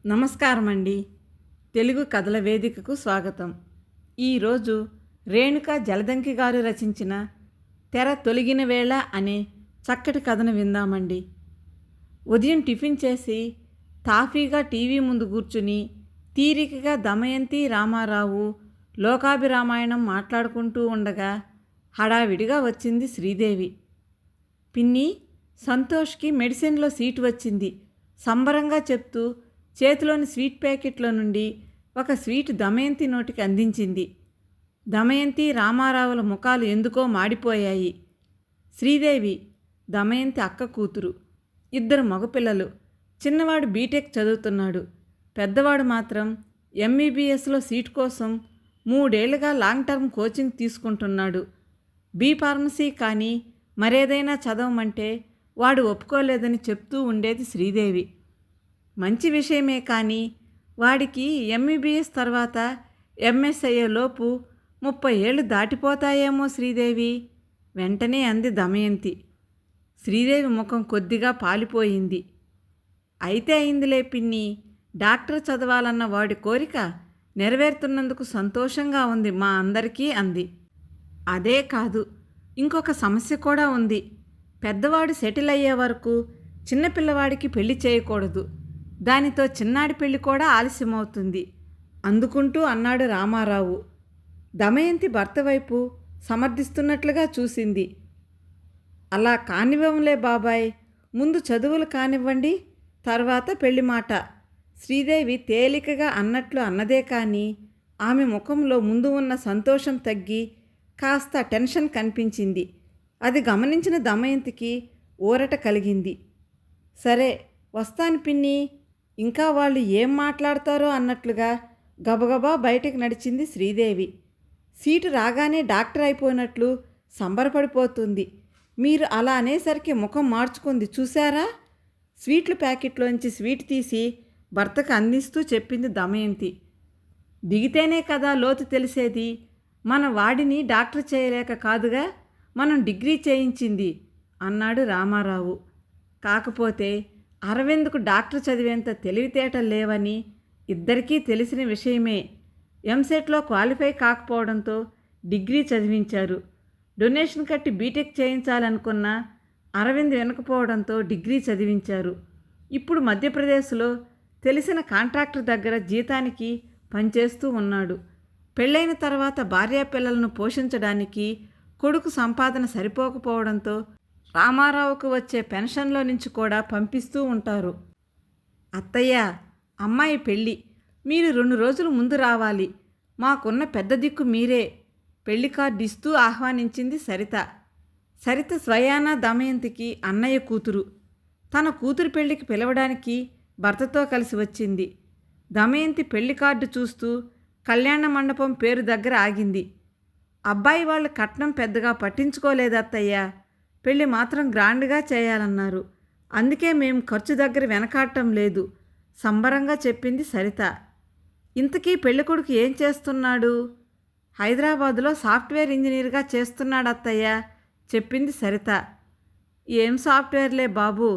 నమస్కారం అండి. తెలుగు కథల వేదికకు స్వాగతం. ఈరోజు రేణుక జలదంకి గారు రచించిన తెర తొలగిన వేళ అనే చక్కటి కథను విందామండి. ఉదయం టిఫిన్ చేసి తాఫీగా టీవీ ముందు కూర్చుని తీరికగా దమయంతి రామారావు లోకాభిరామాయణం మాట్లాడుకుంటూ ఉండగా హడావిడిగా వచ్చింది శ్రీదేవి. పిన్ని, సంతోష్కి మెడిసిన్లో సీటు వచ్చింది సంబరంగా చెప్తూ చేతిలోని స్వీట్ ప్యాకెట్లో నుండి ఒక స్వీట్ దమయంతి నోటికి అందించింది. దమయంతి రామారావుల ముఖాలు ఎందుకో మాడిపోయాయి. శ్రీదేవి దమయంతి అక్క కూతురు, ఇద్దరు మగపిల్లలు. చిన్నవాడు బీటెక్ చదువుతున్నాడు, పెద్దవాడు మాత్రం ఎంబీబీఎస్లో సీటు కోసం 3 ఏళ్లుగా లాంగ్ టర్మ్ కోచింగ్ తీసుకుంటున్నాడు. బీ ఫార్మసీ కానీ మరేదైనా చదవమంటే వాడు ఒప్పుకోలేదని చెప్తూ ఉండేది శ్రీదేవి. మంచి విషయమే కానీ వాడికి ఎంబీబీఎస్ తర్వాత ఎంఎస్ అయ్యేలోపు 30 ఏళ్ళు దాటిపోతాయేమో శ్రీదేవి, వెంటనే అంది దమయంతి. శ్రీదేవి ముఖం కొద్దిగా పాలిపోయింది. అయితే అయిందిలే పిన్ని, డాక్టర్ చదవాలన్న వాడి కోరిక నెరవేరుతున్నందుకు సంతోషంగా ఉంది మా అందరికీ అంది. అదే కాదు, ఇంకొక సమస్య కూడా ఉంది. పెద్దవాడు సెటిల్ అయ్యే వరకు చిన్నపిల్లవాడికి పెళ్లి చేయకూడదు. దానితో చిన్నాడి పెళ్లి కూడా ఆలస్యమవుతుంది అందుకుంటూ అన్నాడు రామారావు. దమయంతి భర్త వైపు సమర్థిస్తున్నట్లుగా చూసింది. అలా కానివ్వంలే బాబాయ్, ముందు చదువులు కానివ్వండి, తర్వాత పెళ్లి మాట. శ్రీదేవి తేలికగా అన్నట్లు అన్నదే కానీ ఆమె ముఖంలో ముందు ఉన్న సంతోషం తగ్గి కాస్త టెన్షన్ కనిపించింది. అది గమనించిన దమయంతికి ఊరట కలిగింది. సరే వస్తాను పిన్ని, ఇంకా వాళ్ళు ఏం మాట్లాడతారో అన్నట్లుగా గబగబా బయటికి నడిచింది శ్రీదేవి. సీటు రాగానే డాక్టర్ అయిపోయినట్లు సంబరపడిపోతుంది. మీరు అలా అనేసరికి ముఖం మార్చుకుంది చూశారా? స్వీట్ల ప్యాకెట్లోంచి స్వీట్ తీసి భర్తకు అందిస్తూ చెప్పింది దమయంతి. దిగితేనే కదా లోతు తెలిసేది. మన వాడిని డాక్టర్ చేయలేక కాదుగా మనం డిగ్రీ చేయించింది అన్నాడు రామారావు. కాకపోతే అరవింద్కు డాక్టర్ చదివేంత తెలివితేటలు లేవని ఇద్దరికీ తెలిసిన విషయమే. ఎంసెట్లో క్వాలిఫై కాకపోవడంతో డిగ్రీ చదివించారు. డొనేషన్ కట్టి బీటెక్ చేయించాలనుకున్న అరవింద్ వినకపోవడంతో డిగ్రీ చదివించారు. ఇప్పుడు మధ్యప్రదేశ్లో తెలిసిన కాంట్రాక్టర్ దగ్గర జీతానికి పనిచేస్తూ ఉన్నాడు. పెళ్ళైన తర్వాత భార్యాపిల్లలను పోషించడానికి కొడుకు సంపాదన సరిపోకపోవడంతో రామారావుకు వచ్చే పెన్షన్లో నుంచి కూడా పంపిస్తూ ఉంటారు. అత్తయ్య, అమ్మాయి పెళ్ళి, మీరు 2 రోజులు ముందు రావాలి. మాకున్న పెద్ద దిక్కు మీరే, పెళ్లి కార్డు ఇస్తూ ఆహ్వానించింది సరిత. సరిత స్వయాన దమయంతికి అన్నయ్య కూతురు. తన కూతురు పెళ్లికి పిలవడానికి భర్తతో కలిసి వచ్చింది. దమయంతి పెళ్లి కార్డు చూస్తూ కళ్యాణ మండపం పేరు దగ్గర ఆగింది. అబ్బాయి వాళ్ళు కట్నం పెద్దగా పట్టించుకోలేదు అత్తయ్య, పెళ్ళి మాత్రం గ్రాండ్గా చేయాలన్నారు. అందుకే మేము ఖర్చు దగ్గర వెనకాడటం లేదు సంబరంగా చెప్పింది సరిత. ఇంతకీ పెళ్ళికొడుకు ఏం చేస్తున్నాడు? హైదరాబాదులో సాఫ్ట్వేర్ ఇంజనీర్గా చేస్తున్నాడు అత్తయ్య చెప్పింది సరిత. ఏం సాఫ్ట్వేర్లే బాబు,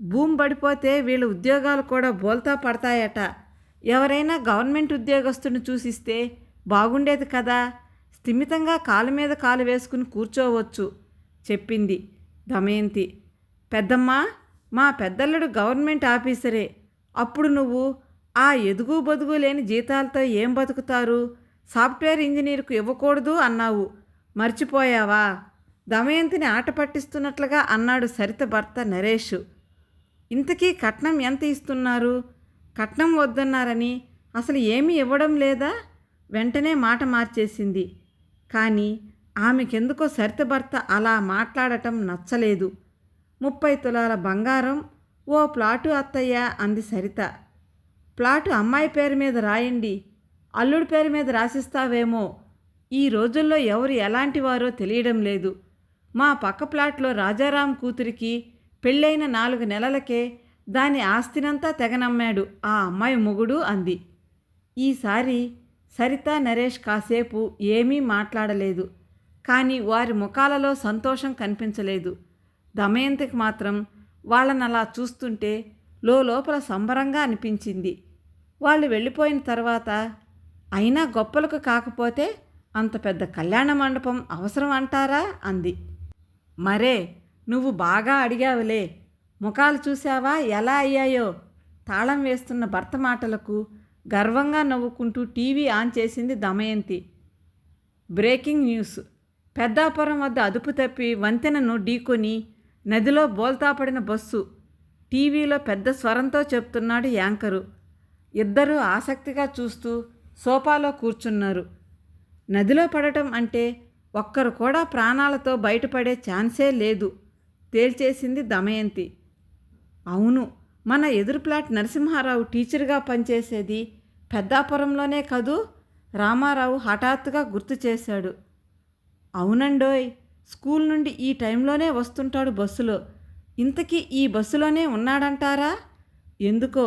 భూమి పడిపోతే వీళ్ళ ఉద్యోగాలు కూడా బోల్తా పడతాయట. ఎవరైనా గవర్నమెంట్ ఉద్యోగస్తుని చూసిస్తే బాగుండేది కదా, స్థిమితంగా కాలు మీద కాలు వేసుకుని కూర్చోవచ్చు చెప్పింది దమయంతి. పెద్దమ్మ, మా పెద్దల్లుడు గవర్నమెంట్ ఆఫీసరే. అప్పుడు నువ్వు ఆ ఎదుగు బొదుగు లేని జీతాలతో ఏం బతుకుతారు, సాఫ్ట్వేర్ ఇంజనీర్కు ఇవ్వకూడదు అన్నావు, మర్చిపోయావా? దమయంతిని ఆట పట్టిస్తున్నట్లుగా అన్నాడు సరిత భర్త నరేష్. ఇంతకీ కట్నం ఎంత ఇస్తున్నారు? కట్నం వద్దన్నారని అసలు ఏమీ ఇవ్వడం లేదా? వెంటనే మాట మార్చేసింది. కానీ ఆమెకెందుకో సరిత భర్త అలా మాట్లాడటం నచ్చలేదు. 30 తులాల బంగారం, ఓ ప్లాటు అత్తయ్య అంది సరిత. ప్లాటు అమ్మాయి పేరు మీద రాయండి, అల్లుడి పేరు మీద రాసిస్తావేమో. ఈ రోజుల్లో ఎవరు ఎలాంటి వారో తెలియడం లేదు. మా పక్క ప్లాట్లో రాజారాం కూతురికి పెళ్ళైన 4 నెలలకే దాని ఆస్తినంతా తెగనమ్మాడు ఆ అమ్మాయి మొగుడు అంది. ఈసారి సరిత నరేష్ కాసేపు ఏమీ మాట్లాడలేదు. కానీ వారి ముఖాలలో సంతోషం కనిపించలేదు. దమయంతికి మాత్రం వాళ్ళనలా చూస్తుంటే లోపల సంబరంగా అనిపించింది. వాళ్ళు వెళ్ళిపోయిన తర్వాత అయినా గొప్పలకు కాకపోతే అంత పెద్ద కళ్యాణ మండపం అవసరం అంటారా అంది. మరే, నువ్వు బాగా అడిగావులే. ముఖాలు చూశావా ఎలా అయ్యాయో? తాళం వేస్తున్న భర్త మాటలకు గర్వంగా నవ్వుకుంటూ టీవీ ఆన్ చేసింది దమయంతి. Breaking news. పెద్దాపురం వద్ద అదుపు తప్పి వంతెనను ఢీకొని నదిలో బోల్తాపడిన బస్సు. టీవీలో పెద్ద స్వరంతో చెప్తున్నాడు యాంకరు. ఇద్దరూ ఆసక్తిగా చూస్తూ సోఫాలో కూర్చున్నారు. నదిలో పడటం అంటే ఒక్కరు కూడా ప్రాణాలతో బయటపడే ఛాన్సే లేదు తేల్చేసింది దమయంతి. అవును, మన ఎదురు ప్లాట్ నరసింహారావు టీచర్గా పనిచేసేది పెద్దాపురంలోనే కదూ? రామారావు హఠాత్తుగా గుర్తు చేశాడు. అవునండోయ్, స్కూల్ నుండి ఈ టైంలోనే వస్తుంటాడు బస్సులో. ఇంతకీ ఈ బస్సులోనే ఉన్నాడంటారా? ఎందుకో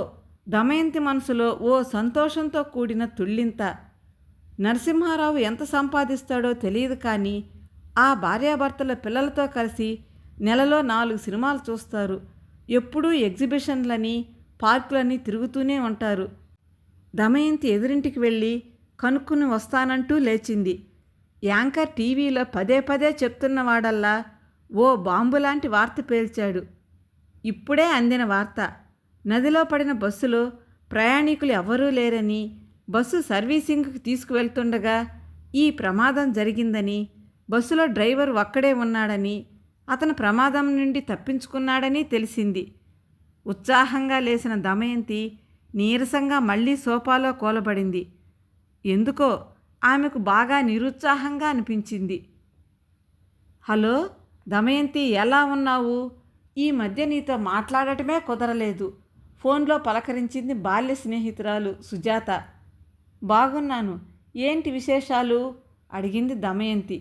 దమయంతి మనసులో ఓ సంతోషంతో కూడిన తుళ్ళింత. నరసింహారావు ఎంత సంపాదిస్తాడో తెలియదు, కానీ ఆ భార్యాభర్తల పిల్లలతో కలిసి నెలలో 4 సినిమాలు చూస్తారు. ఎప్పుడూ ఎగ్జిబిషన్లని పార్కులని తిరుగుతూనే ఉంటారు. దమయంతి ఎదురింటికి వెళ్ళి కనుక్కుని వస్తానంటూ లేచింది. యాంకర్ టీవీలో పదే పదే చెప్తున్నవాడల్లా ఓ బాంబులాంటి వార్త పేల్చాడు. ఇప్పుడే అందిన వార్త. నదిలో పడిన బస్సులో ప్రయాణికులు ఎవరూ లేరని, బస్సు సర్వీసింగ్కి తీసుకువెళ్తుండగా ఈ ప్రమాదం జరిగిందని, బస్సులో డ్రైవర్ ఒక్కడే ఉన్నాడని, అతను ప్రమాదం నుండి తప్పించుకున్నాడని తెలిసింది. ఉత్సాహంగా లేచిన దమయంతి నీరసంగా మళ్ళీ సోఫాలో కూలబడింది. ఎందుకో ఆమెకు బాగా నిరుత్సాహంగా అనిపించింది. హలో దమయంతి, ఎలా ఉన్నావు? ఈ మధ్య నీతో మాట్లాడటమే కుదరలేదు. ఫోన్లో పలకరించింది బాల్య స్నేహితురాలు సుజాత. బాగున్నాను, ఏంటి విశేషాలు? అడిగింది దమయంతి.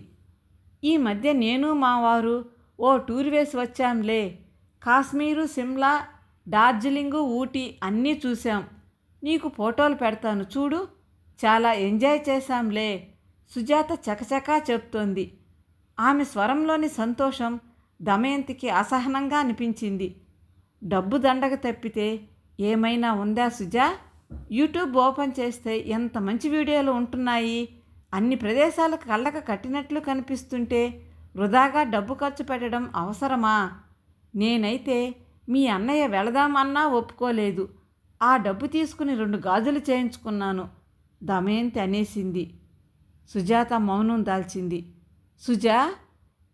ఈ మధ్య నేను మా వారు ఓ టూర్ వేసి వచ్చాంలే. కాశ్మీరు, సిమ్లా, డార్జిలింగు, ఊటీ అన్నీ చూశాం. నీకు ఫోటోలు పెడతాను చూడు. చాలా ఎంజాయ్ చేశాంలే, సుజాత చకచకా చెప్తోంది. ఆమె స్వరంలోని సంతోషం దమయంతికి అసహనంగా అనిపించింది. డబ్బు దండగ తప్పితే ఏమైనా ఉందా సుజా? యూట్యూబ్ ఓపెన్ చేస్తే ఎంత మంచి వీడియోలు ఉంటున్నాయి. అన్ని ప్రదేశాలకు కళ్ళకు కట్టినట్లు కనిపిస్తుంటే వృధాగా డబ్బు ఖర్చు పెట్టడం అవసరమా? నేనైతే మీ అన్నయ్య వెళదామన్నా ఒప్పుకోలేదు. ఆ డబ్బు తీసుకుని 2 గాజులు చేయించుకున్నాను దమయంతి అనేసింది. సుజాత మౌనం దాల్చింది. సుజా,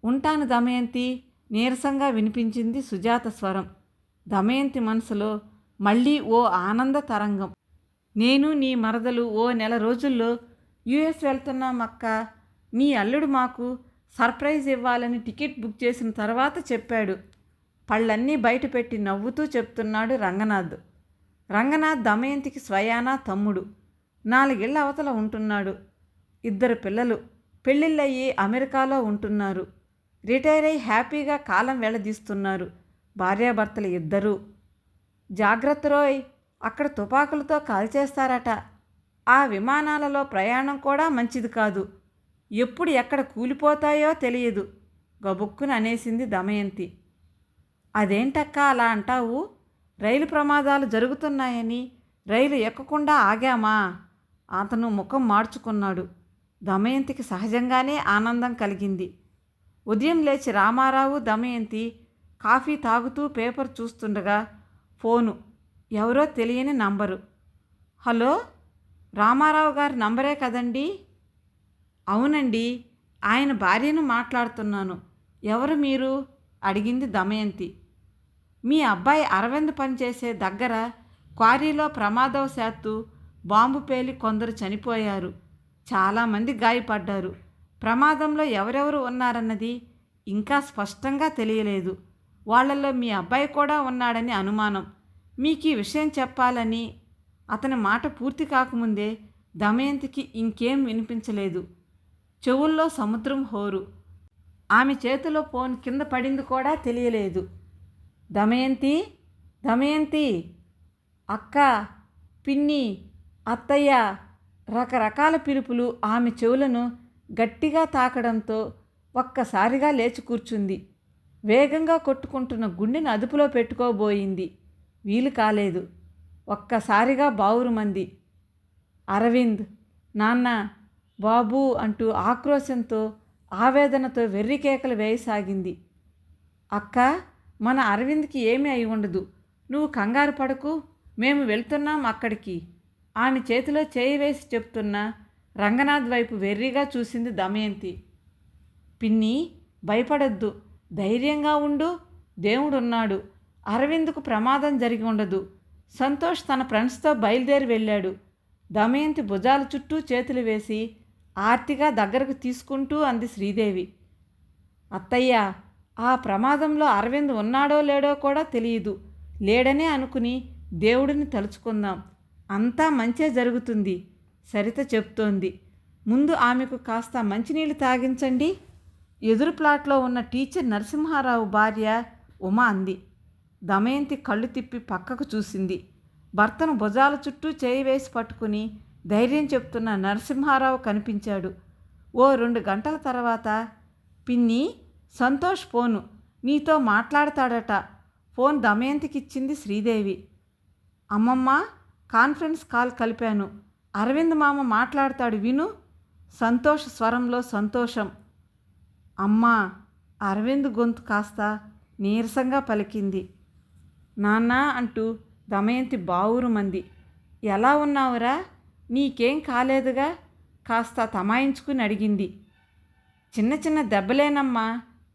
ఉంటాను దమయంతి, నీరసంగా వినిపించింది సుజాత స్వరం. దమయంతి మనసులో మళ్ళీ ఓ ఆనంద తరంగం. నేను నీ మరదలు ఓ నెల రోజుల్లో యుఎస్ వెళ్తున్నాం అక్క. నీ అల్లుడు మాకు సర్ప్రైజ్ ఇవ్వాలని టికెట్ బుక్ చేసిన తర్వాత చెప్పాడు. పళ్ళన్నీ బయటపెట్టి నవ్వుతూ చెప్తున్నాడు రంగనాథ్. రంగనాథ్ దమయంతికి స్వయానా తమ్ముడు. 4 ఏళ్ల అవతల ఉంటున్నాడు. 2 పిల్లలు పెళ్ళిళ్ళయ్యి అమెరికాలో ఉంటున్నారు. రిటైర్ అయి హ్యాపీగా కాలం వెళ్లదీస్తున్నారు భార్యాభర్తలు ఇద్దరూ. జాగ్రత్త రోయ్, అక్కడ తుపాకులతో కాల్చేస్తారట. ఆ విమానాలలో ప్రయాణం కూడా మంచిది కాదు. ఎప్పుడు ఎక్కడ కూలిపోతాయో తెలియదు గబుక్కున అనేసింది దమయంతి. అదేంటక్క అలా అంటావు? రైలు ప్రమాదాలు జరుగుతున్నాయని రైలు ఎక్కకుండా ఆగామా? అతను ముఖం మార్చుకున్నాడు. దమయంతికి సహజంగానే ఆనందం కలిగింది. ఉదయం లేచి రామారావు దమయంతి కాఫీ తాగుతూ పేపర్ చూస్తుండగా ఫోను. ఎవరో తెలియని నంబరు. హలో, రామారావు గారి నంబరే కదండి? అవునండి, ఆయన భార్యను మాట్లాడుతున్నాను. ఎవరు మీరు? అడిగింది దమయంతి. మీ అబ్బాయి అరవింద్ పనిచేసే దగ్గర క్వారీలో ప్రమాదవశాత్తు బాంబు పేలి కొందరు చనిపోయారు. చాలామంది గాయపడ్డారు. ప్రమాదంలో ఎవరెవరు ఉన్నారన్నది ఇంకా స్పష్టంగా తెలియలేదు. వాళ్లలో మీ అబ్బాయి కూడా ఉన్నాడని అనుమానం. మీకు ఈ విషయం చెప్పాలని. అతని మాట పూర్తి కాకముందే దమయంతికి ఇంకేం వినిపించలేదు. చెవుల్లో సముద్రం హోరు. ఆమె చేతిలో ఫోన్ కింద పడింది కూడా తెలియలేదు. దమయంతి, దమయంతి, అక్క, పిన్ని, అత్తయ్య, రకరకాల పిలుపులు ఆమె చెవులను గట్టిగా తాకడంతో ఒక్కసారిగా లేచి కూర్చుంది. వేగంగా కొట్టుకుంటున్న గుండెను అదుపులో పెట్టుకోబోయింది. వీలు కాలేదు. ఒక్కసారిగా బావురుమంది. అరవింద్, నాన్న, బాబూ అంటూ ఆక్రోశంతో ఆవేదనతో వెర్రికేకలు వేయసాగింది. అక్క, మన అరవింద్కి ఏమీ అయి ఉండదు, నువ్వు కంగారు పడకు, మేము వెళ్తున్నాం అక్కడికి. ఆమె చేతిలో చేయి వేసి చెప్తున్న రంగనాథ్ వైపు వెర్రిగా చూసింది దమయంతి. పిన్ని, భయపడద్దు, ధైర్యంగా ఉండు, దేవుడున్నాడు, అరవింద్కు ప్రమాదం జరిగి ఉండదు. సంతోష్ తన ఫ్రెండ్స్తో బయలుదేరి వెళ్ళాడు. దమయంతి భుజాల చుట్టూ చేతులు వేసి ఆర్తిగా దగ్గరకు తీసుకుంటూ అంది శ్రీదేవి. అత్తయ్య, ఆ ప్రమాదంలో అరవింద్ ఉన్నాడో లేడో కూడా తెలియదు. లేడనే అనుకుని దేవుడిని తలుచుకుందాం, అంతా మంచే జరుగుతుంది, సరిత చెప్తోంది. ముందు ఆమెకు కాస్త మంచినీళ్ళు తాగించండి. ఎదురు ప్లాట్లో ఉన్న టీచర్ నరసింహారావు భార్య ఉమ అంది. దమయంతి కళ్ళు తిప్పి పక్కకు చూసింది. భర్తను భుజాల చుట్టూ చేయి వేసి పట్టుకుని ధైర్యం చెప్తున్న నరసింహారావు కనిపించాడు. ఓ 2 గంటల తర్వాత, పిన్ని, సంతోష్ ఫోను, నీతో మాట్లాడతాడట. ఫోన్ దమయంతికిచ్చింది శ్రీదేవి. అమ్మమ్మ, కాన్ఫరెన్స్ కాల్ కలిపాను, అరవింద్ మామ మాట్లాడతాడు విను. సంతోష్ స్వరంలో సంతోషం. అమ్మా, అరవింద్ గొంతు కాస్త నీరసంగా పలికింది. నాన్న అంటూ దమయంతి బావురుమంది. ఎలా ఉన్నావురా, నీకేం కాలేదుగా? కాస్త తమాయించుకుని అడిగింది. చిన్న చిన్న దెబ్బలేనమ్మా,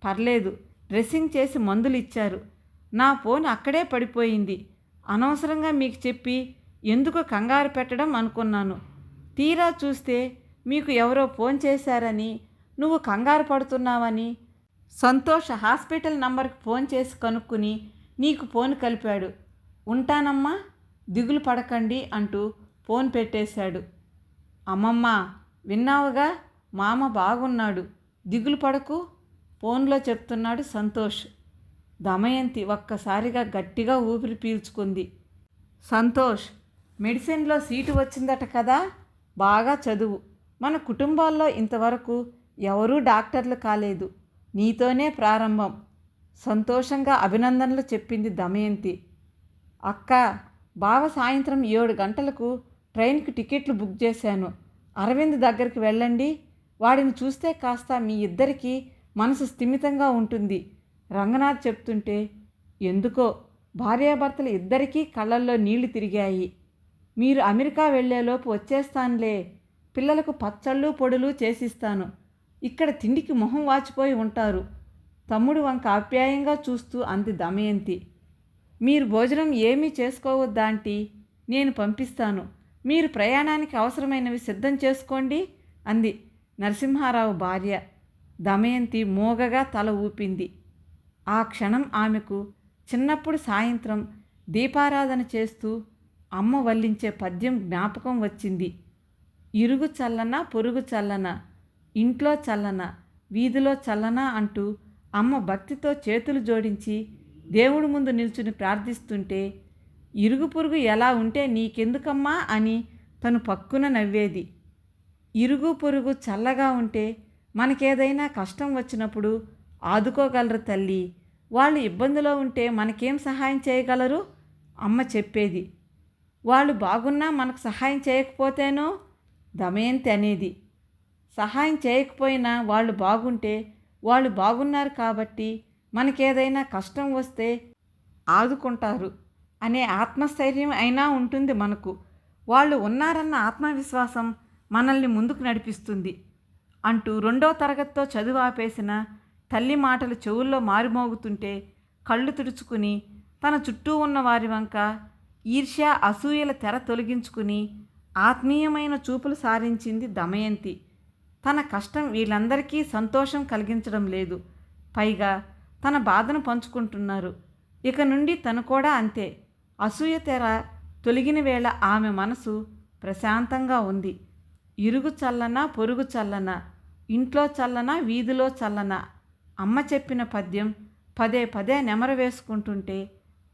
పర్లేదు, డ్రెస్సింగ్ చేసి మందులు ఇచ్చారు. నా ఫోన్ అక్కడే పడిపోయింది. అనవసరంగా మీకు చెప్పి ఎందుకు కంగారు పెట్టడం అనుకున్నాను. తీరా చూస్తే మీకు ఎవరో ఫోన్ చేశారని, నువ్వు కంగారు పడుతున్నావని సంతోష్ హాస్పిటల్ నంబర్కి ఫోన్ చేసి కనుక్కుని నీకు ఫోన్ కలిపాడు. ఉంటానమ్మా, దిగులు పడకండి అంటూ ఫోన్ పెట్టేశాడు. అమ్మమ్మ, విన్నావుగా, మామ బాగున్నాడు, దిగులు పడకు, ఫోన్లో చెప్తున్నాడు సంతోష్. దమయంతి ఒక్కసారిగా గట్టిగా ఊపిరి పీల్చుకుంది. సంతోష్, మెడిసిన్లో సీటు వచ్చిందట కదా, బాగా చదువు. మన కుటుంబాల్లో ఇంతవరకు ఎవరూ డాక్టర్లు కాలేదు, నీతోనే ప్రారంభం. సంతోషంగా అభినందనలు చెప్పింది దమయంతి. అక్క, బావ సాయంత్రం 7 గంటలకు ట్రైన్కి టికెట్లు బుక్ చేశాను. అరవింద్ దగ్గరికి వెళ్ళండి, వాడిని చూస్తే కాస్త మీ ఇద్దరికీ మనసు స్థిమితంగా ఉంటుంది. రంగనాథ్ చెప్తుంటే ఎందుకో భార్యాభర్తలు ఇద్దరికీ కళ్ళల్లో నీళ్లు తిరిగాయి. మీరు అమెరికా వెళ్ళేలోపు వచ్చేస్తానులే, పిల్లలకు పచ్చళ్ళు పొడులు చేసిస్తాను. ఇక్కడ తిండికి మొహం వాచిపోయి ఉంటారు. తమ్ముడు వంక ఆప్యాయంగా చూస్తూ అంది దమయంతి. మీరు భోజనం ఏమీ చేసుకోవద్దాంటీ, నేను పంపిస్తాను. మీరు ప్రయాణానికి అవసరమైనవి సిద్ధం చేసుకోండి అంది నరసింహారావు భార్య. దమయంతి మోగగా తల ఊపింది. ఆ క్షణం ఆమెకు చిన్నప్పుడు సాయంత్రం దీపారాధన చేస్తూ అమ్మ వల్లించే పద్యం జ్ఞాపకం వచ్చింది. ఇరుగు చల్లన పొరుగు చల్లన, ఇంట్లో చల్లన వీధిలో చల్లన అంటూ అమ్మ భక్తితో చేతులు జోడించి దేవుడి ముందు నిల్చుని ప్రార్థిస్తుంటే, ఇరుగు పొరుగు ఎలా ఉంటే నీకెందుకమ్మా అని తను పక్కున నవ్వేది. ఇరుగు పొరుగు చల్లగా ఉంటే మనకేదైనా కష్టం వచ్చినప్పుడు ఆదుకోగలరు తల్లి, వాళ్ళు ఇబ్బందిలో ఉంటే మనకేం సహాయం చేయగలరు అమ్మ చెప్పేది. వాళ్ళు బాగున్నా మనకు సహాయం చేయకపోతేనో దమయంతి అనేది. సహాయం చేయకపోయినా వాళ్ళు బాగుంటే వాళ్ళు బాగున్నారు కాబట్టి మనకేదైనా కష్టం వస్తే ఆదుకుంటారు అనే ఆత్మస్థైర్యం అయినా ఉంటుంది మనకు. వాళ్ళు ఉన్నారన్న ఆత్మవిశ్వాసం మనల్ని ముందుకు నడిపిస్తుంది అంటూ 2వ తరగతితో చదువు ఆపేసిన తల్లి మాటలు చెవుల్లో మారుమోగుతుంటే కళ్ళు తుడుచుకుని తన చుట్టూ ఉన్న వారి వంక ఈర్ష్య అసూయల తెర తొలగించుకుని ఆత్మీయమైన చూపులు సారించింది దమయంతి. తన కష్టం వీళ్ళందరికీ సంతోషం కలిగించడం లేదు, పైగా తన బాధను పంచుకుంటున్నారు. ఇక నుండి తను కూడా అంతే. అసూయ తెర తొలగిన వేళ ఆమె మనసు ప్రశాంతంగా ఉంది. ఇరుగు చల్లన పొరుగు చల్లన, ఇంట్లో చల్లన వీధిలో చల్లన అమ్మ చెప్పిన పద్యం పదే పదే నెమరు వేసుకుంటుంటే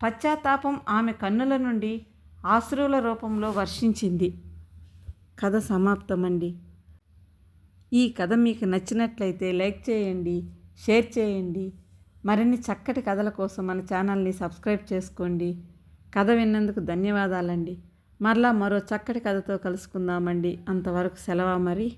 పశ్చాత్తాపం ఆమె కన్నుల నుండి ఆశ్రువుల రూపంలో వర్షించింది. కథ సమాప్తమండి. ఈ కథ మీకు నచ్చినట్లయితే లైక్ చేయండి, షేర్ చేయండి. మరిన్ని చక్కటి కథల కోసం మన ఛానల్ని సబ్స్క్రైబ్ చేసుకోండి. కథ విన్నందుకు ధన్యవాదాలండి. మరలా మరో చక్కటి కథతో కలుసుకుందామండి. అంతవరకు సెలవా మరి.